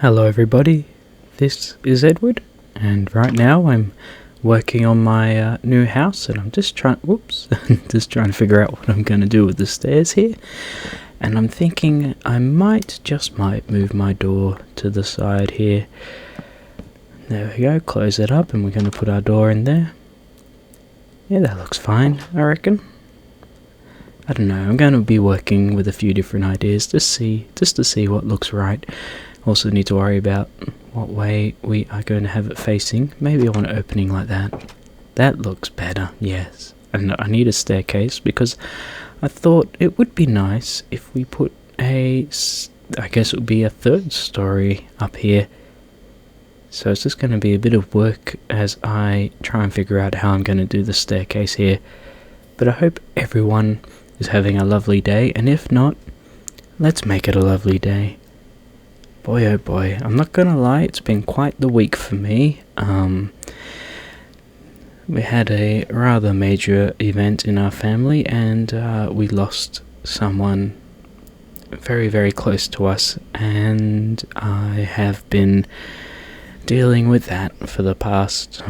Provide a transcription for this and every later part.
Hello everybody, this is Edward, and right now I'm working on my new house, and I'm just trying to figure out what I'm going to do with the stairs here, and I'm thinking I might move my door to the side here. There we go, close it up, and we're going to put our door in there. Yeah, that looks fine, I reckon. I don't know, I'm going to be working with a few different ideas to see what looks right. Also need to worry about what way we are going to have it facing. Maybe I want an opening like that. That looks better, yes. And I need a staircase because I thought it would be nice if we put I guess it would be a third story up here. So it's just going to be a bit of work as I try and figure out how I'm going to do the staircase here. But I hope everyone is having a lovely day, and if not, let's make it a lovely day. Boy oh boy, I'm not gonna lie, it's been quite the week for me. We had a rather major event in our family, and we lost someone very, very close to us, and I have been dealing with that for the past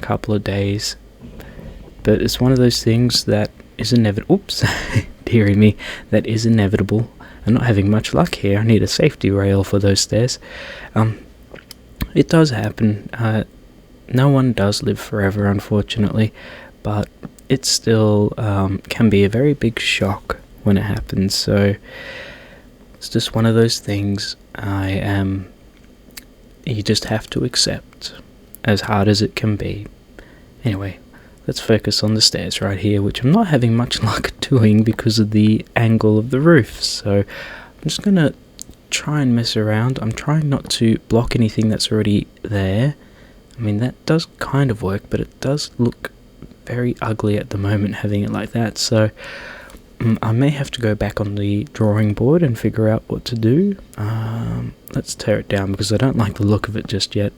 couple of days. But it's one of those things that is inevitable. Oops, dearie me, that is inevitable. I'm not having much luck here. I need a safety rail for those stairs. It does happen. No one does live forever, unfortunately, but it still can be a very big shock when it happens. So it's just one of those things you just have to accept, as hard as it can be. Anyway, let's focus on the stairs right here, which I'm not having much luck doing because of the angle of the roof. So I'm just going to try and mess around. I'm trying not to block anything that's already there. I mean, that does kind of work, but it does look very ugly at the moment having it like that. So I may have to go back on the drawing board and figure out what to do. Let's tear it down because I don't like the look of it just yet.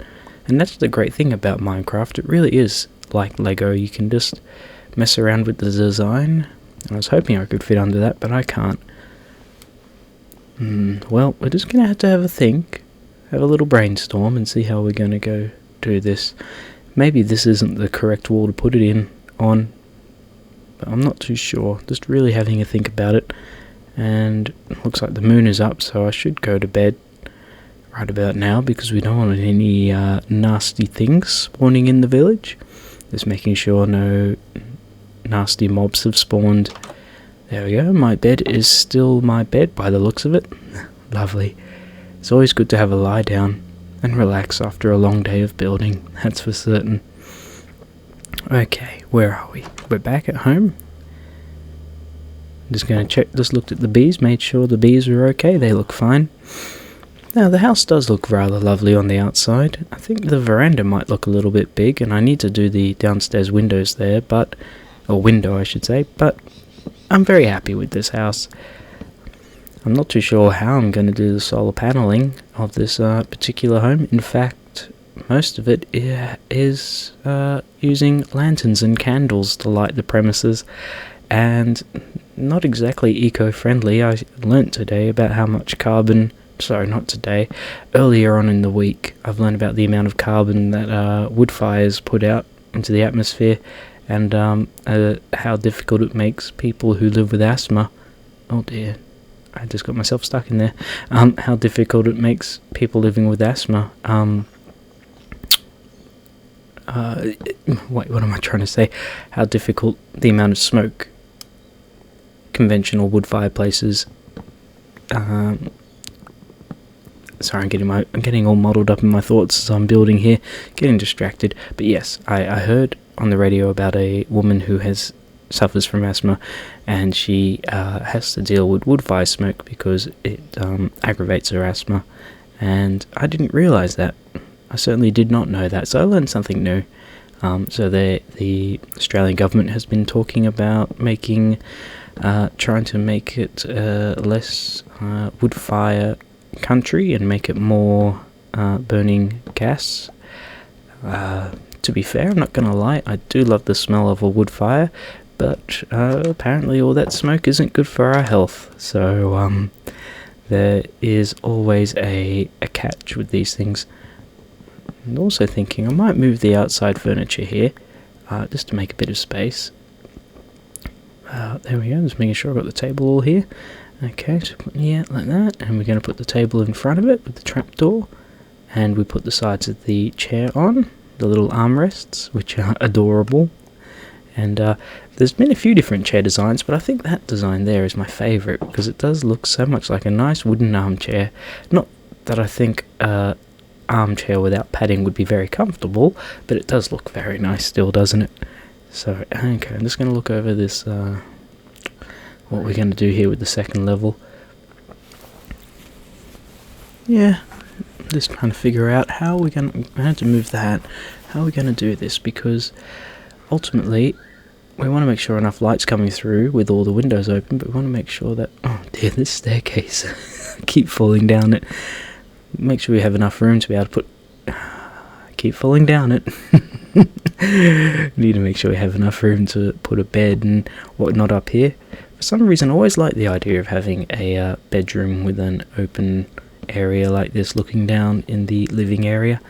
And that's the great thing about Minecraft. It really is like Lego. You can just mess around with the design. I was hoping I could fit under that, but I can't. Well, we're just going to have a think, have a little brainstorm, and see how we're going to go do this. Maybe this isn't the correct wall to put it on, but I'm not too sure. Just really having a think about it. And it looks like the moon is up, so I should go to bed right about now because we don't want any nasty things spawning in the village. Just making sure no nasty mobs have spawned. There we go, my bed is still my bed by the looks of it. Lovely. It's always good to have a lie down and relax after a long day of building, that's for certain. Okay, where are we? We're back at home. Just going to check, just looked at the bees, made sure the bees were okay, they look fine. Now, the house does look rather lovely on the outside. I think the veranda might look a little bit big, and I need to do the downstairs windows there, or window I should say, but I'm very happy with this house. I'm not too sure how I'm going to do the solar paneling of this particular home. In fact, most of it is using lanterns and candles to light the premises, and not exactly eco-friendly. I learnt today about how much carbon... Sorry, not today. Earlier on in the week, I've learned about the amount of carbon that wood fires put out into the atmosphere, and how difficult it makes people who live with asthma. Oh dear, I just got myself stuck in there. How difficult it makes people living with asthma. Wait, what am I trying to say? How difficult the amount of smoke conventional wood fireplaces. Sorry, I'm getting all muddled up in my thoughts as I'm building here, getting distracted. But yes, I heard on the radio about a woman who suffers from asthma, and she has to deal with wood fire smoke because it aggravates her asthma. And I didn't realise that. I certainly did not know that, so I learned something new. So the Australian government has been talking about trying to make it less wood fire country and make it more burning gas. To be fair, I'm not going to lie, I do love the smell of a wood fire, but apparently all that smoke isn't good for our health, so there is always a catch with these things. I'm also thinking I might move the outside furniture here, just to make a bit of space. There we go, just making sure I've got the table all here. Okay, so yeah, like that, and we're going to put the table in front of it with the trapdoor, and we put the sides of the chair on, the little armrests, which are adorable. And there's been a few different chair designs, but I think that design there is my favourite, because it does look so much like a nice wooden armchair. Not that I think armchair without padding would be very comfortable, but it does look very nice still, doesn't it? So, okay, I'm just going to look over this, what we're going to do here with the second level. Yeah, just trying to figure out how we're going to move that, how we're going to do this, because ultimately we want to make sure enough light's coming through with all the windows open, but we want to make sure that, oh dear, this staircase, keep falling down it. Make sure we have enough room to be able to put, keep falling down it. Need to make sure we have enough room to put a bed and whatnot up here. For some reason I always like the idea of having a bedroom with an open area like this looking down in the living area.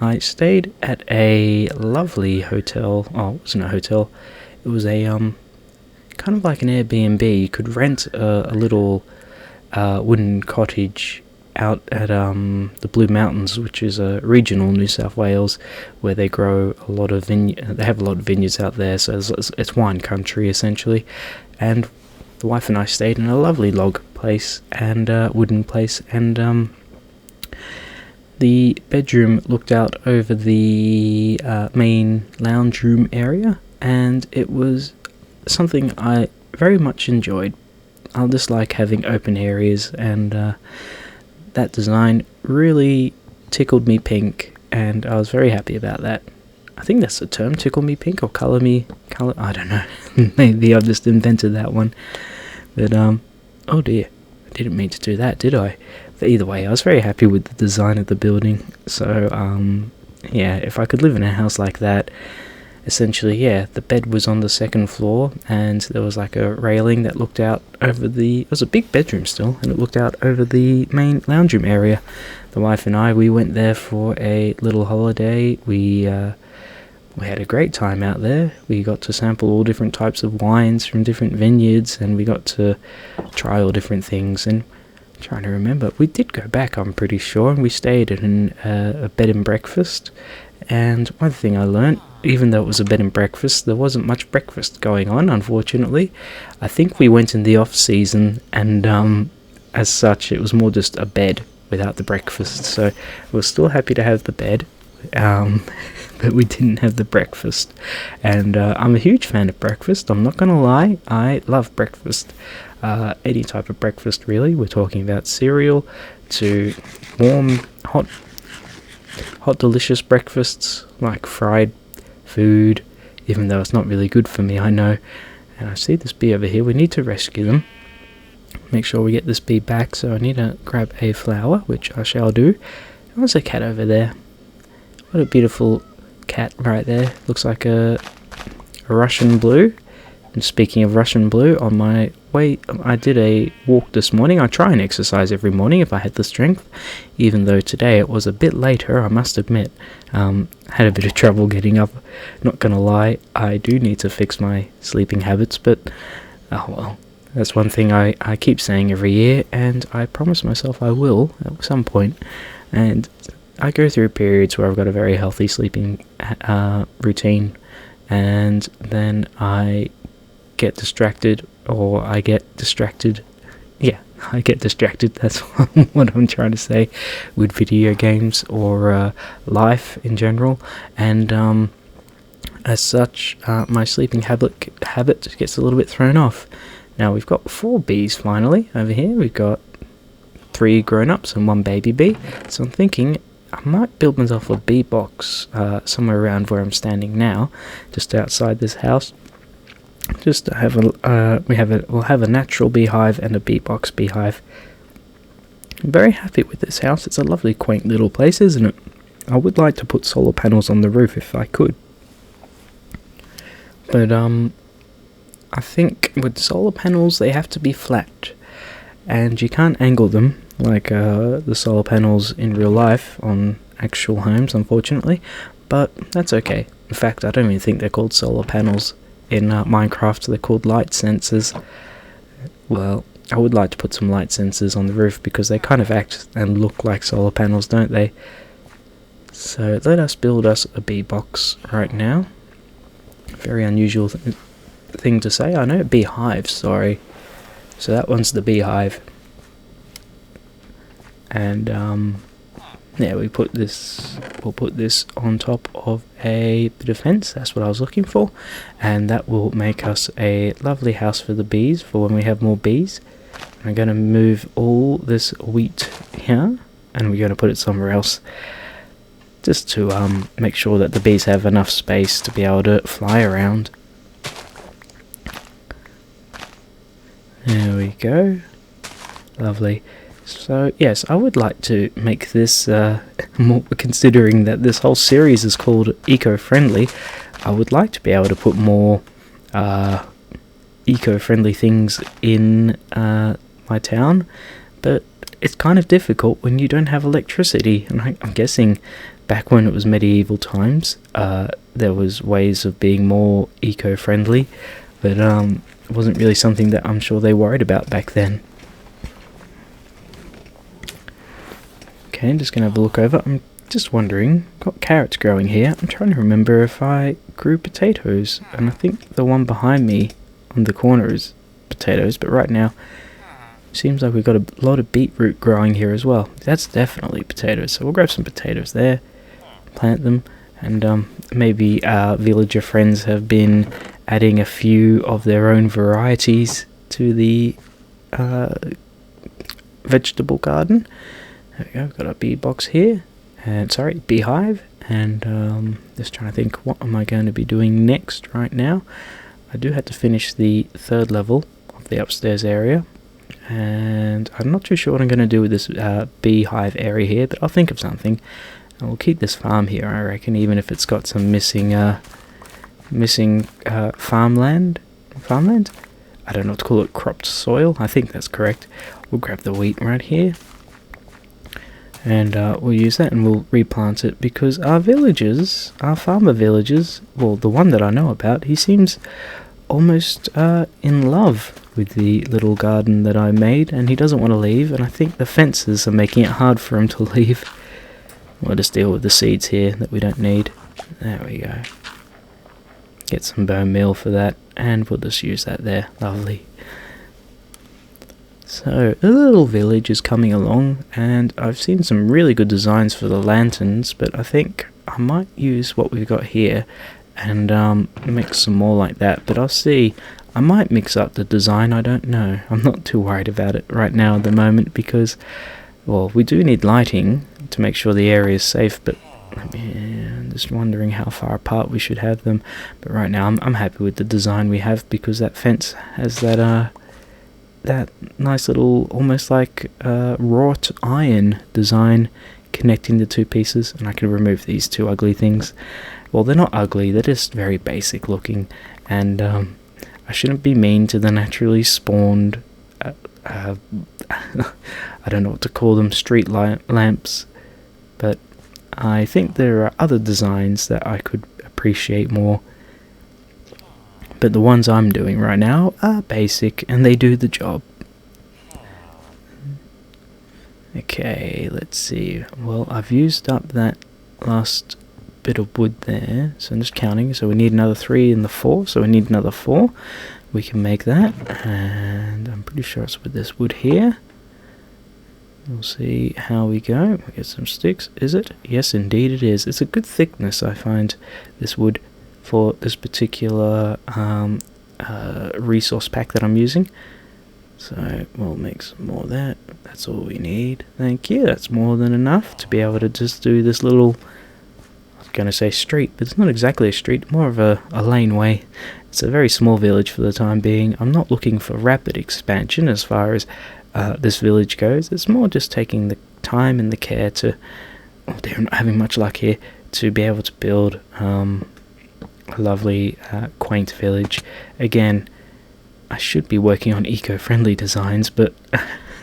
I stayed at a lovely hotel. Oh, it wasn't a hotel. It was a kind of like an Airbnb. You could rent a little wooden cottage out at the Blue Mountains, which is a regional New South Wales, where they grow a lot of they have a lot of vineyards out there. So it's wine country essentially. And the wife and I stayed in a lovely log place and wooden place, and the bedroom looked out over the main lounge room area, and it was something I very much enjoyed. I just like having open areas, and that design really tickled me pink, and I was very happy about that. I think that's the term, tickle me pink or colour, I don't know. Maybe I've just invented that one. But, oh dear, I didn't mean to do that, did I? But either way, I was very happy with the design of the building. So, yeah, if I could live in a house like that, essentially, yeah, the bed was on the second floor, and there was like a railing that looked out over it was a big bedroom still, and it looked out over the main lounge room area. The wife and I, we went there for a little holiday. We had a great time out there. We got to sample all different types of wines from different vineyards, and we got to try all different things. And I'm trying to remember, we did go back, I'm pretty sure, and we stayed in a bed and breakfast. And one thing I learnt, even though it was a bed and breakfast, there wasn't much breakfast going on, unfortunately. I think we went in the off season, and as such, it was more just a bed without the breakfast. So we're still happy to have the bed, but we didn't have the breakfast. And I'm a huge fan of breakfast, I'm not gonna lie. I love breakfast, any type of breakfast really. We're talking about cereal to warm, hot delicious breakfasts like fried food, even though it's not really good for me, I know. And I see this bee over here. We need to rescue them, make sure we get this bee back. So I need to grab a flower, which I shall do. There's a cat over there. What a beautiful cat right there. Looks like a Russian blue. And speaking of Russian blue, on my way, I did a walk this morning. I try and exercise every morning if I had the strength, even though today it was a bit later, I must admit. Had a bit of trouble getting up, not gonna lie. I do need to fix my sleeping habits, but oh well. That's one thing I keep saying every year, and I promise myself I will at some point. And I go through periods where I've got a very healthy sleeping routine, and then I get distracted, or I get distracted. Yeah, I get distracted, that's what I'm trying to say, with video games or life in general. And as such, my sleeping habit gets a little bit thrown off. Now we've got 4 bees finally over here. We've got 3 grown-ups and 1 baby bee. So I'm thinking I might build myself a bee box somewhere around where I'm standing now, just outside this house. Just to have we'll have a natural beehive and a bee box beehive. I'm very happy with this house. It's a lovely, quaint little place, isn't it? I would like to put solar panels on the roof if I could, but I think with solar panels they have to be flat, and you can't angle them like the solar panels in real life on actual homes, unfortunately, but that's okay. In fact, I don't even think they're called solar panels in Minecraft. They're called light sensors. Well, I would like to put some light sensors on the roof because they kind of act and look like solar panels, don't they? So let us build us a bee box right now. Very unusual thing to say, I know. Beehive, sorry. So that one's the beehive. And yeah, we'll put this on top of a bit of fence. That's what I was looking for, and that will make us a lovely house for the bees for when we have more bees. I'm going to move all this wheat here, and we're going to put it somewhere else, just to make sure that the bees have enough space to be able to fly around. There we go. Lovely. So yes, I would like to make this more, considering that this whole series is called eco-friendly, I would like to be able to put more eco-friendly things in my town, but it's kind of difficult when you don't have electricity, and I'm guessing back when it was medieval times there was ways of being more eco-friendly, but it wasn't really something that I'm sure they worried about back then. Okay, I'm just going to have a look over. I'm just wondering, got carrots growing here. I'm trying to remember if I grew potatoes, and I think the one behind me on the corner is potatoes, but right now seems like we've got a lot of beetroot growing here as well. That's definitely potatoes, so we'll grab some potatoes there, plant them, and maybe our villager friends have been adding a few of their own varieties to the vegetable garden. There we go, we've got our bee box here, and sorry, beehive, and just trying to think, what am I going to be doing next right now? I do have to finish the third level of the upstairs area, and I'm not too sure what I'm going to do with this beehive area here, but I'll think of something. And we'll keep this farm here, I reckon, even if it's got some missing farmland? I don't know what to call it, cropped soil, I think that's correct. We'll grab the wheat right here, and we'll use that, and we'll replant it, because our villagers, our farmer villagers, well, the one that I know about, he seems almost in love with the little garden that I made, and he doesn't want to leave, and I think the fences are making it hard for him to leave. We'll just deal with the seeds here that we don't need. There we go. Get some bone meal for that, and we'll just use that there. Lovely. So, the little village is coming along, and I've seen some really good designs for the lanterns, but I think I might use what we've got here and mix some more like that, but I'll see. I might mix up the design, I don't know. I'm not too worried about it right now at the moment, because, well, we do need lighting to make sure the area is safe, but I'm just wondering how far apart we should have them. But right now I'm happy with the design we have, because that fence has that nice little, almost like wrought iron design connecting the two pieces, and I can remove these two ugly things. Well, they're not ugly, they're just very basic looking, and I shouldn't be mean to the naturally spawned I don't know what to call them, street lamps, but I think there are other designs that I could appreciate more. But the ones I'm doing right now are basic, and they do the job. Okay, let's see. Well, I've used up that last bit of wood there, so I'm just counting. So we need another 3 and the 4, so we need another 4. We can make that, and I'm pretty sure it's with this wood here. We'll see how we go. We'll get some sticks. Is it? Yes, indeed it is. It's a good thickness, I find, this wood, for this particular resource pack that I'm using. So we'll make some more of that. That's all we need. Thank you. That's more than enough to be able to just do this little, I was going to say street, but it's not exactly a street, more of a laneway. It's a very small village for the time being. I'm not looking for rapid expansion as far as this village goes. It's more just taking the time and the care to, oh, they're not having much luck here, to be able to build a lovely quaint village. Again, I should be working on eco-friendly designs, but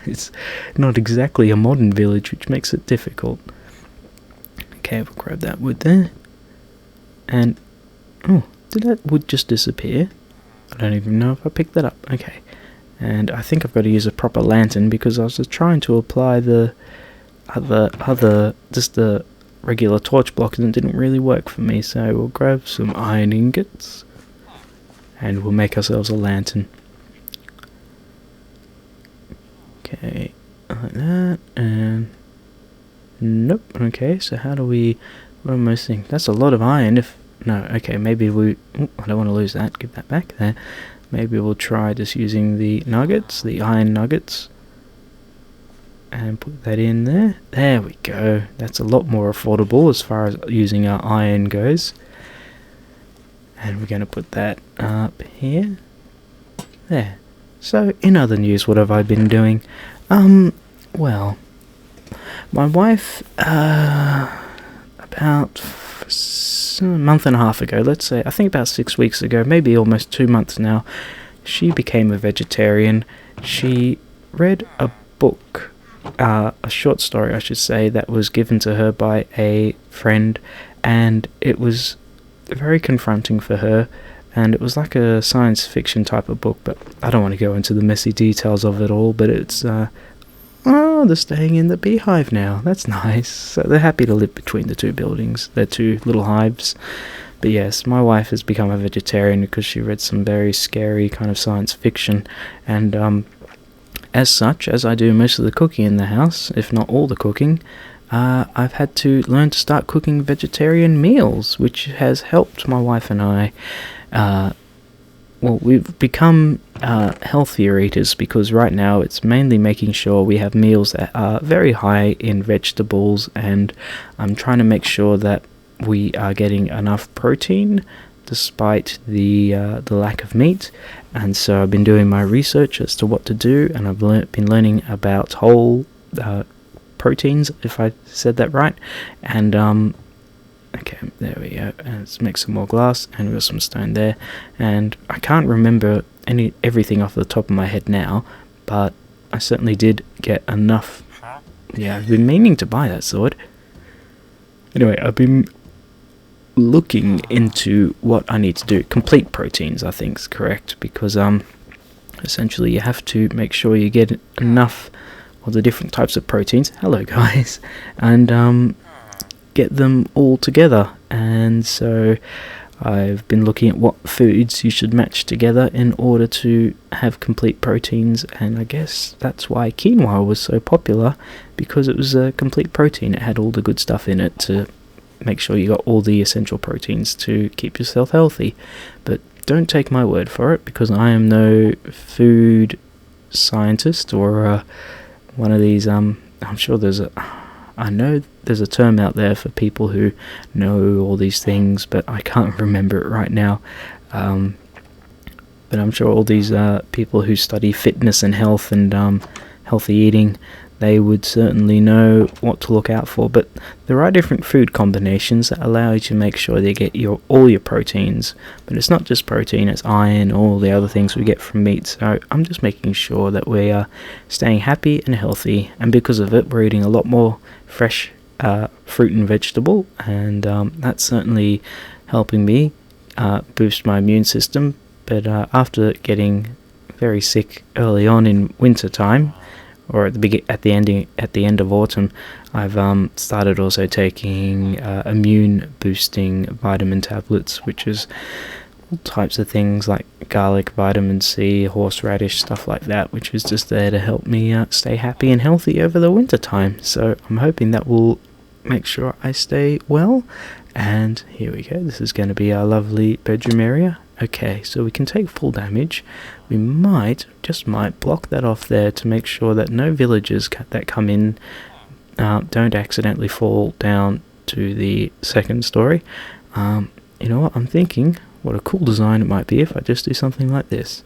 It's not exactly a modern village, which makes it difficult. Okay, we'll grab that wood there. And, oh, did that wood just disappear? I don't even know if I picked that up. Okay. And I think I've got to use a proper lantern because I was just trying to apply the just the regular torch block and it didn't really work for me. So we'll grab some iron ingots and we'll make ourselves a lantern. Okay, like that, and nope. Okay, so how do we, what am I missing? That's a lot of iron. Okay, maybe I don't want to lose that, give that back there. Maybe we'll try just using the nuggets, the iron nuggets, and put that in there. There we go. That's a lot more affordable as far as using our iron goes. And we're going to put that up here. There. So, in other news, what have I been doing? Well, my wife, about a month and a half ago, let's say, I think about 6 weeks ago, maybe almost 2 months now, she became a vegetarian. She read a book, a short story, I should say, that was given to her by a friend, and it was very confronting for her. And it was like a science fiction type of book, but I don't want to go into the messy details of it all, but it's, they're staying in the beehive now. That's nice. So they're happy to live between the two buildings. They're two little hives. But yes, my wife has become a vegetarian because she read some very scary kind of science fiction. And as such, as I do most of the cooking in the house, if not all the cooking, I've had to learn to start cooking vegetarian meals, which has helped my wife and I. We've become healthier eaters because right now it's mainly making sure we have meals that are very high in vegetables, and I'm trying to make sure that we are getting enough protein despite the lack of meat. And so I've been doing my research as to what to do, and I've been learning about whole proteins, if I said that right. And okay, there we go. And let's make some more glass, and we've got some stone there. And I can't remember everything off the top of my head now, but I certainly did get enough. Yeah, I've been meaning to buy that sword. Anyway, I've been looking into what I need to do. Complete proteins, I think, is correct, because essentially you have to make sure you get enough of the different types of proteins. Hello, guys. And get them all together. And so I've been looking at what foods you should match together in order to have complete proteins, and I guess that's why quinoa was so popular, because it was a complete protein. It had all the good stuff in it to make sure you got all the essential proteins to keep yourself healthy. But don't take my word for it, because I am no food scientist or one of these I'm sure I know there's a term out there for people who know all these things, but I can't remember it right now. But I'm sure all these people who study fitness and health and healthy eating, they would certainly know what to look out for. But there are different food combinations that allow you to make sure they get all your proteins. But it's not just protein, it's iron, all the other things we get from meat. So I'm just making sure that we are staying happy and healthy. And because of it, we're eating a lot more fresh fruit and vegetable. And that's certainly helping me boost my immune system. But after getting very sick early on in winter time, or at the end of autumn, I've started also taking immune boosting vitamin tablets, which is all types of things like garlic, vitamin C, horseradish, stuff like that, which is just there to help me stay happy and healthy over the winter time. So I'm hoping that will make sure I stay well. And here we go. This is going to be our lovely bedroom area. Okay, so we can take full damage. We just might block that off there to make sure that no villagers that come in don't accidentally fall down to the second story. You know what, I'm thinking what a cool design it might be if I just do something like this,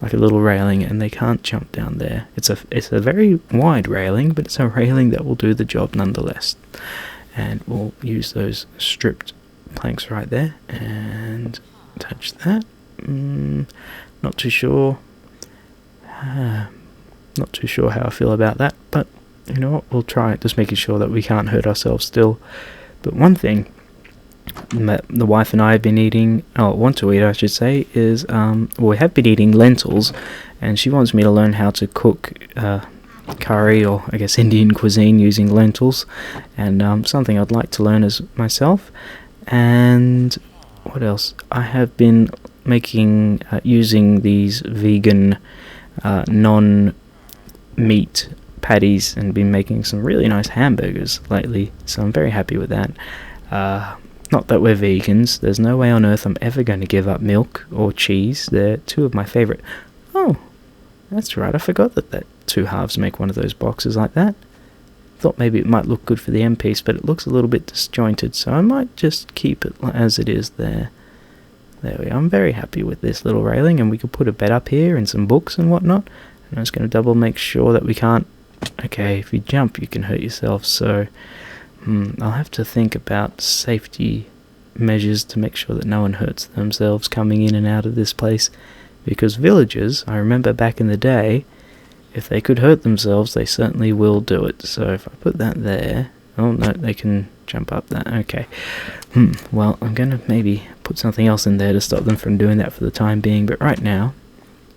like a little railing, and they can't jump down there. It's a very wide railing, but it's a railing that will do the job nonetheless. And we'll use those stripped planks right there and touch that. Not too sure. Not too sure how I feel about that, but you know what, we'll try it, just making sure that we can't hurt ourselves still. But one thing the wife and I have been eating, want to eat I should say, is we have been eating lentils, and she wants me to learn how to cook curry, or I guess Indian cuisine, using lentils, and something I'd like to learn as myself. And what else? I have been making using these vegan non-meat patties, and been making some really nice hamburgers lately, so I'm very happy with that. Not that we're vegans, there's no way on earth I'm ever going to give up milk or cheese. They're two of my favourite. Oh, that's right, I forgot that two halves make one of those boxes like that. Thought maybe it might look good for the end piece, but it looks a little bit disjointed, so I might just keep it as it is there. There we are. I'm very happy with this little railing, and we could put a bed up here and some books and whatnot. And I'm just going to double make sure that we can't... Okay, if you jump you can hurt yourself, so I'll have to think about safety measures to make sure that no one hurts themselves coming in and out of this place. Because villagers, I remember back in the day, if they could hurt themselves, they certainly will do it. So if I put that there... Oh no, they can jump up that. Okay. Well, I'm going to maybe put something else in there to stop them from doing that for the time being. But right now,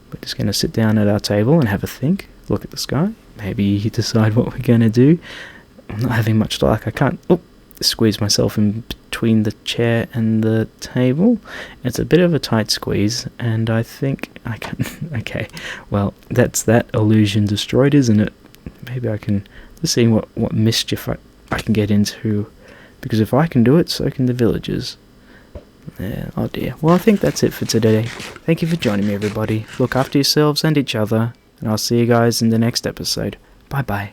we're just going to sit down at our table and have a think. Look at the sky. Maybe decide what we're going to do. I'm not having much luck. I can't squeeze myself in between the chair and the table. It's a bit of a tight squeeze, and I think I can... Okay, well, that's that illusion destroyed, isn't it? Maybe I can just see what mischief I can get into, because if I can do it, so can the villagers. Yeah, oh dear. Well, I think that's it for today. Thank you for joining me, everybody. Look after yourselves and each other, and I'll see you guys in the next episode. Bye bye.